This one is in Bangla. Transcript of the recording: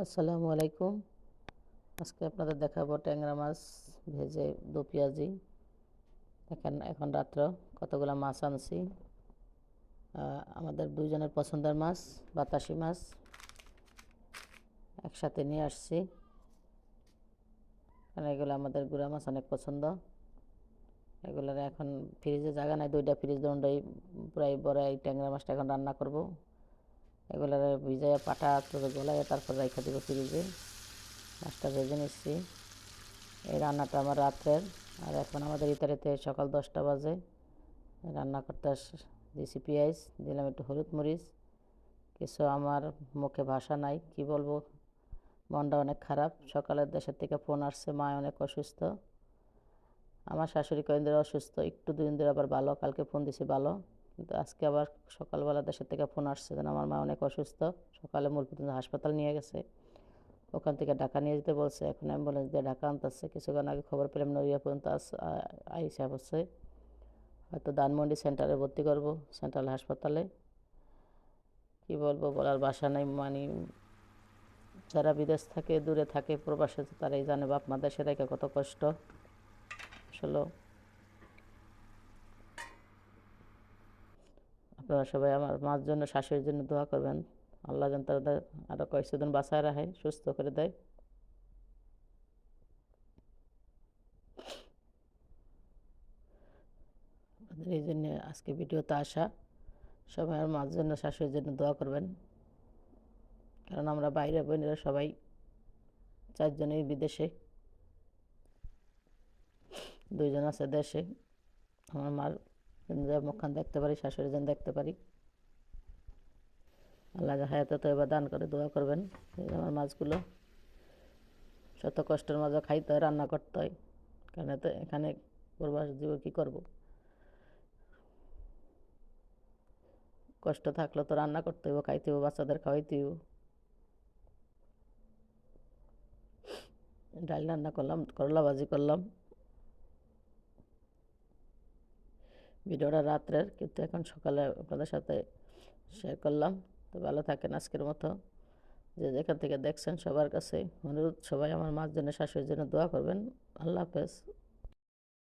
আসসালামু আলাইকুম। আজকে আপনাদের দেখাবো ট্যাংরা মাছ ভেজে দো পেঁয়াজি। দেখেন এখন রাত্র কতগুলো মাছ আনছি। আমাদের দুইজনের পছন্দের মাছ, বাতাসি মাছ একসাথে নিয়ে আসছি, কারণ এগুলো আমাদের গুঁড়া মাছ অনেক পছন্দ। এগুলোর এখন ফ্রিজে জায়গা নাই, দুইটা ফ্রিজ দুটোই প্রায় বড়। এই ট্যাংরা মাছটা এখন রান্না করব। এগুলোর ভিজাইয়া পাটা গলাইয়া তারপর রেখে দেবো ফ্রিজে। মাছটা ভেজে নিচ্ছি। এই রান্নাটা আমার রাত্রের, আর এখন আমাদের ইতালিতে সকাল 10টা বাজে। রান্না করতে দিয়েছি পেঁয়াজ, দিলাম একটু হলুদ মরিচ। কিছু আমার মুখে ভাষা নাই, কি বলবো, মনটা অনেক খারাপ। সকালে দেশের থেকে ফোন আসছে, মা অনেক অসুস্থ। আমার শাশুড়ি কয়েকদিন ধরে অসুস্থ, একটু দুদিন ধরে আবার ভালো, কালকে ফোন দিছি ভালো, কিন্তু আজকে আবার সকালবেলা দেশের থেকে ফোন আসছে যেন আমার মা অনেক অসুস্থ। সকালে মূলপুর হাসপাতাল নিয়ে গেছে, ওখান থেকে ঢাকা নিয়ে যেতে বলছে। এখন অ্যাম্বুলেন্স দিয়ে ঢাকা আনতেছে। কিছুক্ষণ আগে খবর পেলাম নড়িয়া পর্যন্ত আইসা হচ্ছে, হয়তো ধানমন্ডি সেন্টারে ভর্তি করব, সেন্ট্রাল হাসপাতালে। কি বলবো, বলার ভাষা নেই। মানে যারা বিদেশ থাকে, দূরে থাকে, প্রবাসে, তারাই জানে বাপ মা দেশে রেখে কত কষ্ট। আসলে আপনারা সবাই আমার মার জন্য, শাশুড়ির জন্য দোয়া করবেন। আল্লাহ যেন তাদের আরও কয়েকদিন বাঁচায় রাখে, সুস্থ করে দেয়। এই জন্য আজকে ভিডিওতে আসা। সবাই আমার মার জন্য, শাশুড়ির জন্য দোয়া করবেন, কারণ আমরা বাইরে বোনেরা সবাই চারজনেই বিদেশে, দুইজন আছে দেশে। আমার মার মুখখান দেখতে পারি, শাশুড়ি যেন দেখতে পারি। আল্লাহ হায়াতে তো এবার দান করে দোয়া করবেন। এই আমার মাছগুলো শত কষ্টের মাঝে খাইতে হয়, রান্না করতে হয়, কারণ তো এখানে প্রবাস জীব কী করবো, কষ্ট থাকলে তো রান্না করতে হইব, খাইতে হইব, বাচ্চাদের খাওয়াইতে হইব। ডাল রান্না করলাম, করলা ভাজি করলাম। ভিডিওটা রাত্রের, কিন্তু এখন সকালে আপনাদের সাথে শেয়ার করলাম। তো ভালো থাকেন আজকের মতো। যে যেখান থেকে দেখছেন সবার কাছে অনুরোধ, সবাই আমার মার জন্য, শাশুড়ির জন্য দোয়া করবেন। আল্লাহ হাফেজ।